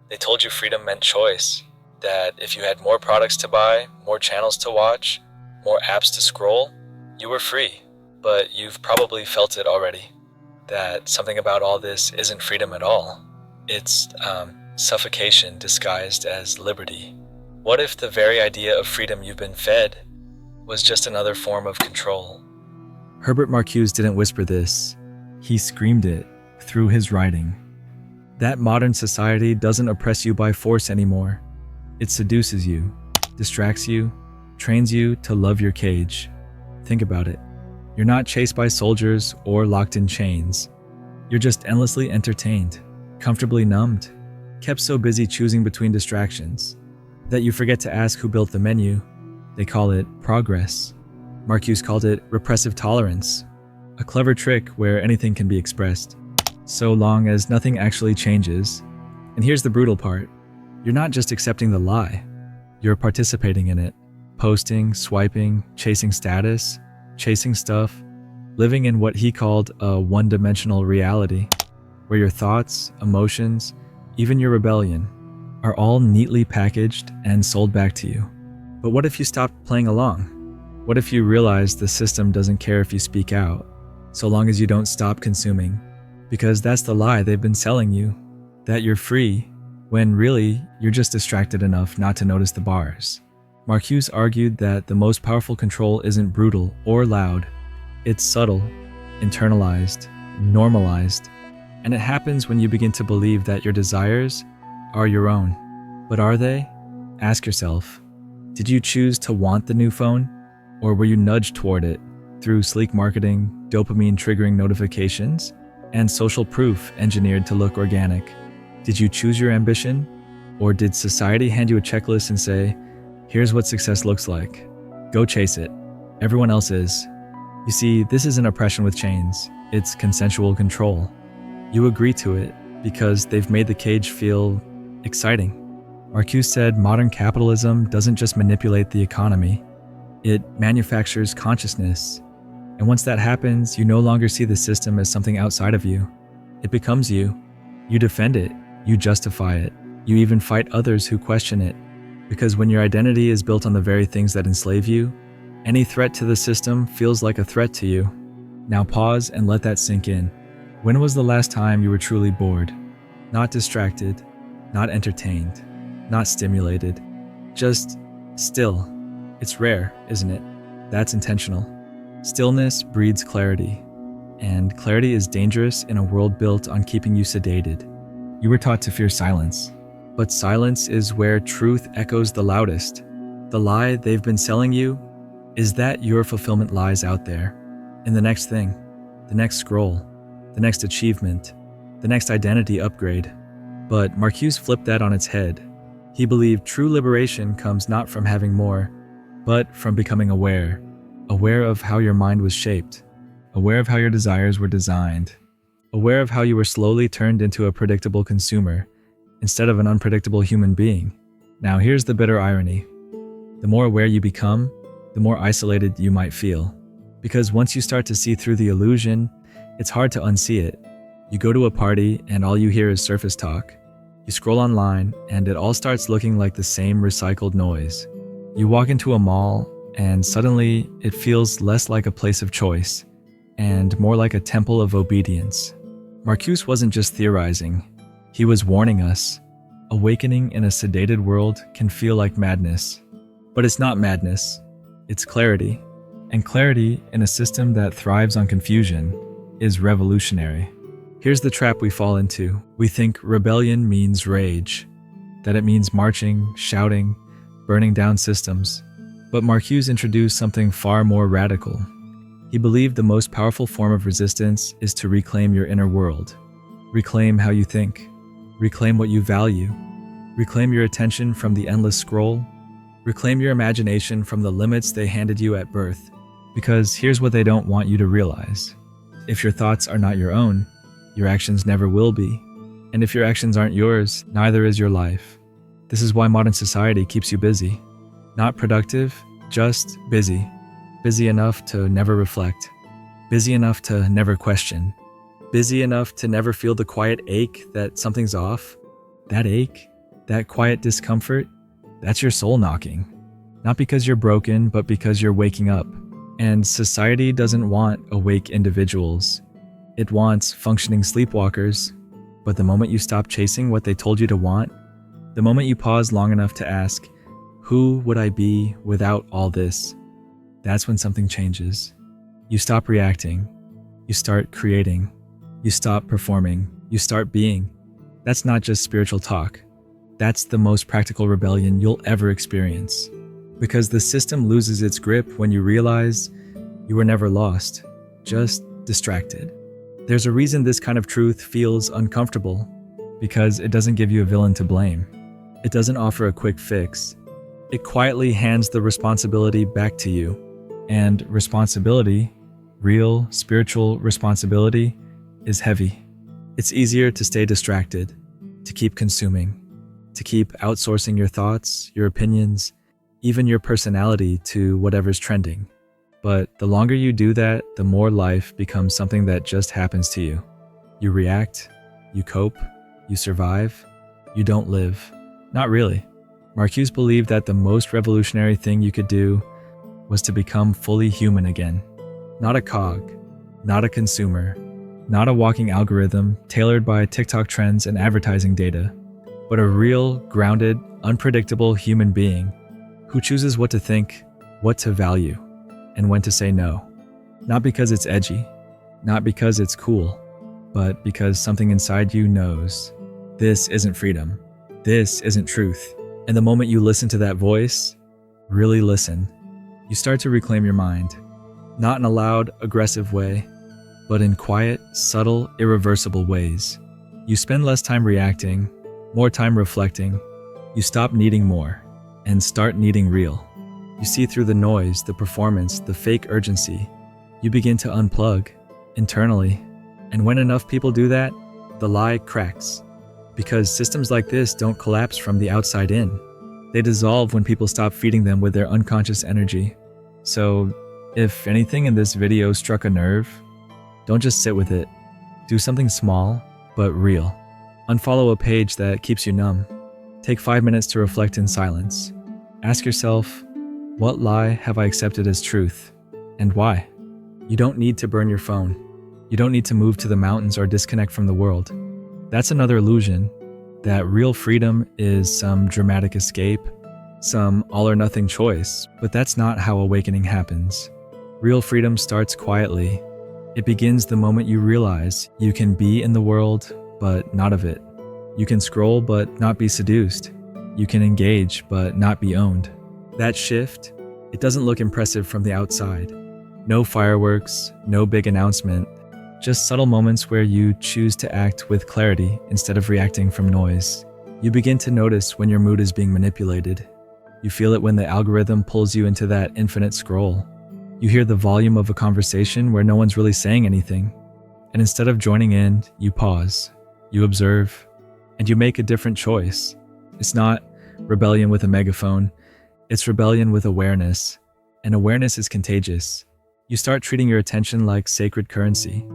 They told you freedom meant choice, that if you had more products to buy, more channels to watch, more apps to scroll, you were free. But you've probably felt it already, that something about all this isn't freedom at all. It's suffocation disguised as liberty. What if the very idea of freedom you've been fed was just another form of control? Herbert Marcuse didn't whisper this. He screamed it through his writing. That modern society doesn't oppress you by force anymore. It seduces you, distracts you, trains you to love your cage. Think about it. You're not chased by soldiers or locked in chains. You're just endlessly entertained, comfortably numbed, kept so busy choosing between distractions that you forget to ask who built the menu. They call it progress. Marcuse called it repressive tolerance, a clever trick where anything can be expressed, so long as nothing actually changes. And here's the brutal part. You're not just accepting the lie, you're participating in it, posting, swiping, chasing status, chasing stuff, living in what he called a one-dimensional reality, where your thoughts, emotions, even your rebellion, are all neatly packaged and sold back to you. But what if you stopped playing along? What if you realize the system doesn't care if you speak out, so long as you don't stop consuming? Because that's the lie they've been selling you, that you're free, when really, you're just distracted enough not to notice the bars. Marcuse argued that the most powerful control isn't brutal or loud. It's subtle, internalized, normalized, and it happens when you begin to believe that your desires are your own. But are they? Ask yourself, did you choose to want the new phone? Or were you nudged toward it through sleek marketing, dopamine-triggering notifications, and social proof engineered to look organic? Did you choose your ambition? Or did society hand you a checklist and say, here's what success looks like. Go chase it. Everyone else is. You see, this isn't oppression with chains. It's consensual control. You agree to it because they've made the cage feel exciting. Marcuse said modern capitalism doesn't just manipulate the economy. It manufactures consciousness. And once that happens, you no longer see the system as something outside of you. It becomes you. You defend it. You justify it. You even fight others who question it. Because when your identity is built on the very things that enslave you, any threat to the system feels like a threat to you. Now pause and let that sink in. When was the last time you were truly bored? Not distracted, not entertained, not stimulated, just still. It's rare, isn't it? That's intentional. Stillness breeds clarity, and clarity is dangerous in a world built on keeping you sedated. You were taught to fear silence, but silence is where truth echoes the loudest. The lie they've been selling you is that your fulfillment lies out there, in the next thing, the next scroll, the next achievement, the next identity upgrade. But Marcuse flipped that on its head. He believed true liberation comes not from having more, but from becoming aware of how your mind was shaped, aware of how your desires were designed, aware of how you were slowly turned into a predictable consumer instead of an unpredictable human being. Now here's the bitter irony. The more aware you become, the more isolated you might feel. Because once you start to see through the illusion, it's hard to unsee it. You go to a party and all you hear is surface talk. You scroll online and it all starts looking like the same recycled noise. You walk into a mall and suddenly it feels less like a place of choice and more like a temple of obedience. Marcuse wasn't just theorizing. He was warning us. Awakening in a sedated world can feel like madness. But it's not madness. It's clarity. And clarity in a system that thrives on confusion is revolutionary. Here's the trap we fall into. We think rebellion means rage, that it means marching, shouting, burning down systems. But Marcuse introduced something far more radical. He believed the most powerful form of resistance is to reclaim your inner world. Reclaim how you think. Reclaim what you value. Reclaim your attention from the endless scroll. Reclaim your imagination from the limits they handed you at birth. Because here's what they don't want you to realize. If your thoughts are not your own, your actions never will be. And if your actions aren't yours, neither is your life. This is why modern society keeps you busy. Not productive, just busy. Busy enough to never reflect. Busy enough to never question. Busy enough to never feel the quiet ache that something's off. That ache, That quiet discomfort, that's your soul knocking. Not because you're broken, but because you're waking up. And society doesn't want awake individuals. It wants functioning sleepwalkers. But the moment you stop chasing what they told you to want, the moment you pause long enough to ask, who would I be without all this? That's when something changes. You stop reacting. You start creating. You stop performing. You start being. That's not just spiritual talk. That's the most practical rebellion you'll ever experience. Because the system loses its grip when you realize you were never lost, just distracted. There's a reason this kind of truth feels uncomfortable, because it doesn't give you a villain to blame. It doesn't offer a quick fix. It quietly hands the responsibility back to you. And responsibility, real spiritual responsibility, is heavy. It's easier to stay distracted, to keep consuming, to keep outsourcing your thoughts, your opinions, even your personality to whatever's trending. But the longer you do that, the more life becomes something that just happens to you. You react, you cope, you survive, you don't live. Not really. Marcuse believed that the most revolutionary thing you could do was to become fully human again. Not a cog, not a consumer, not a walking algorithm tailored by TikTok trends and advertising data, but a real, grounded, unpredictable human being who chooses what to think, what to value, and when to say no. Not because it's edgy, not because it's cool, but because something inside you knows this isn't freedom, this isn't truth. And the moment you listen to that voice, really listen, you start to reclaim your mind, not in a loud, aggressive way, but in quiet, subtle, irreversible ways. You spend less time reacting, more time reflecting. You stop needing more and start needing real. You see through the noise, the performance, the fake urgency. You begin to unplug internally. And when enough people do that, the lie cracks. Because systems like this don't collapse from the outside in. They dissolve when people stop feeding them with their unconscious energy. So, if anything in this video struck a nerve, don't just sit with it. Do something small, but real. Unfollow a page that keeps you numb. Take 5 minutes to reflect in silence. Ask yourself, what lie have I accepted as truth, and why? You don't need to burn your phone. You don't need to move to the mountains or disconnect from the world. That's another illusion, that real freedom is some dramatic escape, some all-or-nothing choice, but that's not how awakening happens. Real freedom starts quietly. It begins the moment you realize you can be in the world, but not of it. You can scroll, but not be seduced. You can engage, but not be owned. That shift, it doesn't look impressive from the outside. No fireworks, no big announcement, just subtle moments where you choose to act with clarity instead of reacting from noise. You begin to notice when your mood is being manipulated. You feel it when the algorithm pulls you into that infinite scroll. You hear the volume of a conversation where no one's really saying anything. And instead of joining in, you pause, you observe, and you make a different choice. It's not rebellion with a megaphone, it's rebellion with awareness. And awareness is contagious. You start treating your attention like sacred currency.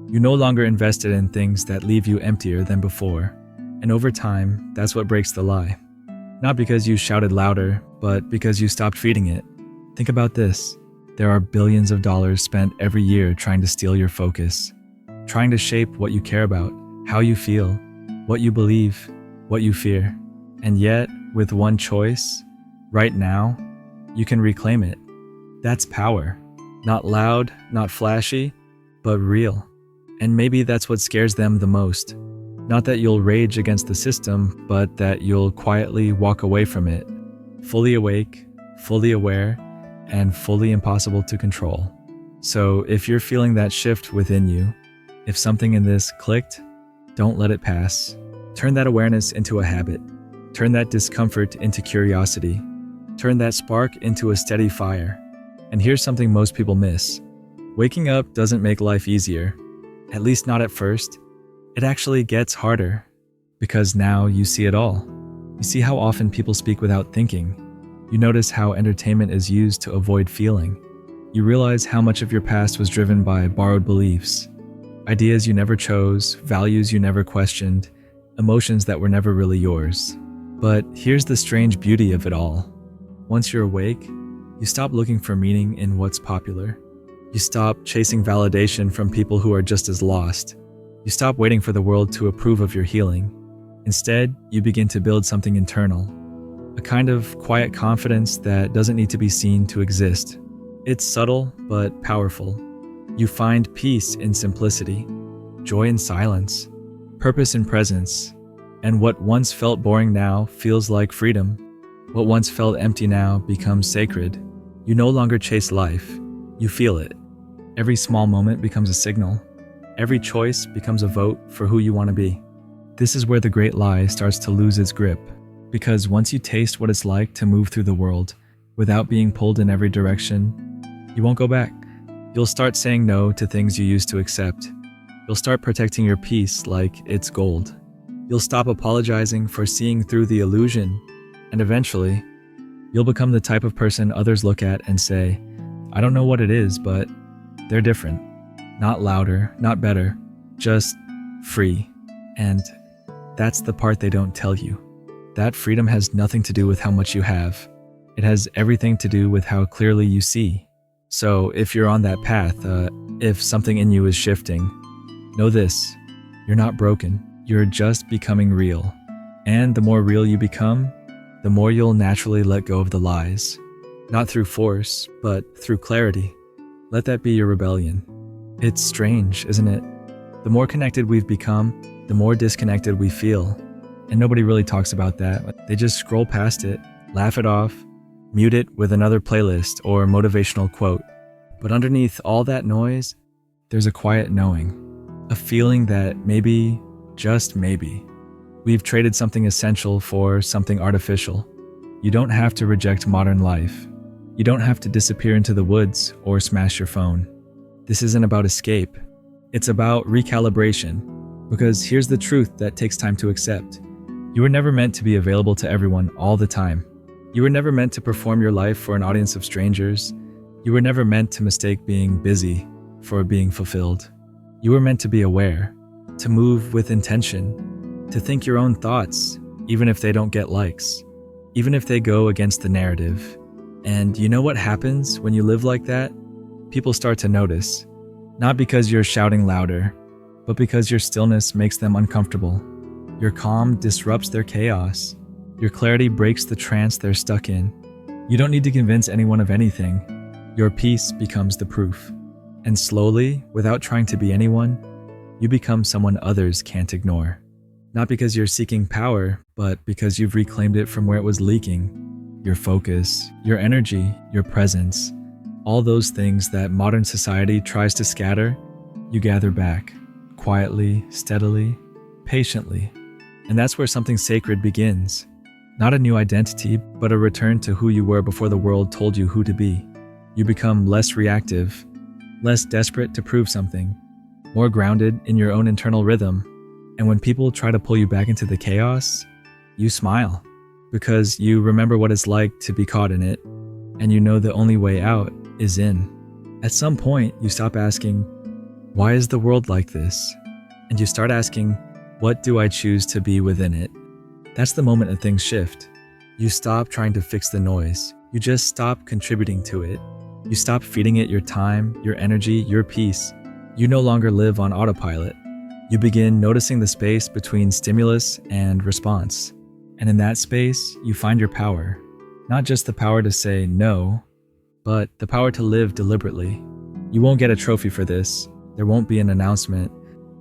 You no longer invest it in things that leave you emptier than before. And over time, that's what breaks the lie. Not because you shouted louder, but because you stopped feeding it. Think about this. There are billions of dollars spent every year trying to steal your focus, trying to shape what you care about, how you feel, what you believe, what you fear. And yet, with one choice, right now, you can reclaim it. That's power. Not loud, not flashy, but real. And maybe that's what scares them the most. Not that you'll rage against the system, but that you'll quietly walk away from it, fully awake, fully aware, and fully impossible to control. So if you're feeling that shift within you, if something in this clicked, don't let it pass. Turn that awareness into a habit. Turn that discomfort into curiosity. Turn that spark into a steady fire. And here's something most people miss. Waking up doesn't make life easier, at least not at first. It actually gets harder, because now you see it all. You see how often people speak without thinking. You notice how entertainment is used to avoid feeling. You realize how much of your past was driven by borrowed beliefs, ideas you never chose, values you never questioned, emotions that were never really yours. But here's the strange beauty of it all. Once you're awake, you stop looking for meaning in what's popular. You stop chasing validation from people who are just as lost. You stop waiting for the world to approve of your healing. Instead, you begin to build something internal, a kind of quiet confidence that doesn't need to be seen to exist. It's subtle but powerful. You find peace in simplicity, joy in silence, purpose in presence, and what once felt boring now feels like freedom. What once felt empty now becomes sacred. You no longer chase life, you feel it. Every small moment becomes a signal. Every choice becomes a vote for who you want to be. This is where the great lie starts to lose its grip, because once you taste what it's like to move through the world without being pulled in every direction, you won't go back. You'll start saying no to things you used to accept. You'll start protecting your peace like it's gold. You'll stop apologizing for seeing through the illusion, and eventually, you'll become the type of person others look at and say, I don't know what it is, but they're different. Not louder, not better, just free. And that's the part they don't tell you. That freedom has nothing to do with how much you have. It has everything to do with how clearly you see. So if you're on that path, if something in you is shifting, know this, you're not broken. You're just becoming real. And the more real you become, the more you'll naturally let go of the lies. Not through force, but through clarity. Let that be your rebellion. It's strange, isn't it? The more connected we've become, the more disconnected we feel. And nobody really talks about that. They just scroll past it, laugh it off, mute it with another playlist or motivational quote. But underneath all that noise, there's a quiet knowing, a feeling that maybe, just maybe, we've traded something essential for something artificial. You don't have to reject modern life. You don't have to disappear into the woods or smash your phone. This isn't about escape. It's about recalibration. Because here's the truth that takes time to accept. You were never meant to be available to everyone all the time. You were never meant to perform your life for an audience of strangers. You were never meant to mistake being busy for being fulfilled. You were meant to be aware, to move with intention, to think your own thoughts, even if they don't get likes, even if they go against the narrative. And you know what happens when you live like that? People start to notice, not because you're shouting louder, but because your stillness makes them uncomfortable. Your calm disrupts their chaos. Your clarity breaks the trance they're stuck in. You don't need to convince anyone of anything. Your peace becomes the proof. And slowly, without trying to be anyone, you become someone others can't ignore. Not because you're seeking power, but because you've reclaimed it from where it was leaking. Your focus, your energy, your presence, all those things that modern society tries to scatter, you gather back, quietly, steadily, patiently. And that's where something sacred begins. Not a new identity, but a return to who you were before the world told you who to be. You become less reactive, less desperate to prove something, more grounded in your own internal rhythm. And when people try to pull you back into the chaos, you smile, because you remember what it's like to be caught in it, and you know the only way out is in. At some point, you stop asking, why is the world like this? And you start asking, what do I choose to be within it? That's the moment that things shift. You stop trying to fix the noise. You just stop contributing to it. You stop feeding it your time, your energy, your peace. You no longer live on autopilot. You begin noticing the space between stimulus and response. And in that space, you find your power. Not just the power to say no, but the power to live deliberately. You won't get a trophy for this. There won't be an announcement.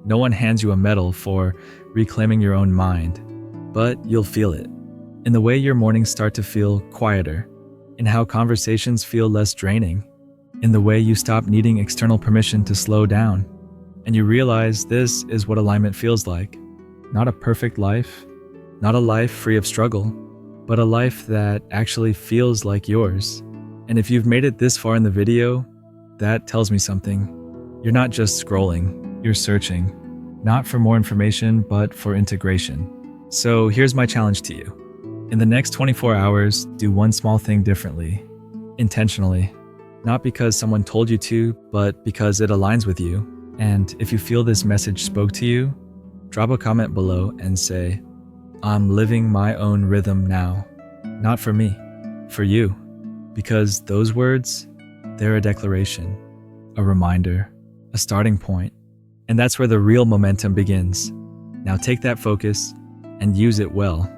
No one hands you a medal for reclaiming your own mind. But you'll feel it. In the way your mornings start to feel quieter. In how conversations feel less draining. In the way you stop needing external permission to slow down. And you realize this is what alignment feels like. Not a perfect life. Not a life free of struggle. But a life that actually feels like yours. And if you've made it this far in the video, that tells me something. You're not just scrolling, you're searching. Not for more information, but for integration. So here's my challenge to you. In the next 24 hours, do one small thing differently. Intentionally. Not because someone told you to, but because it aligns with you. And if you feel this message spoke to you, drop a comment below and say, I'm living my own rhythm now. Not for me, for you. Because those words, they're a declaration, a reminder, a starting point. And that's where the real momentum begins. Now take that focus and use it well.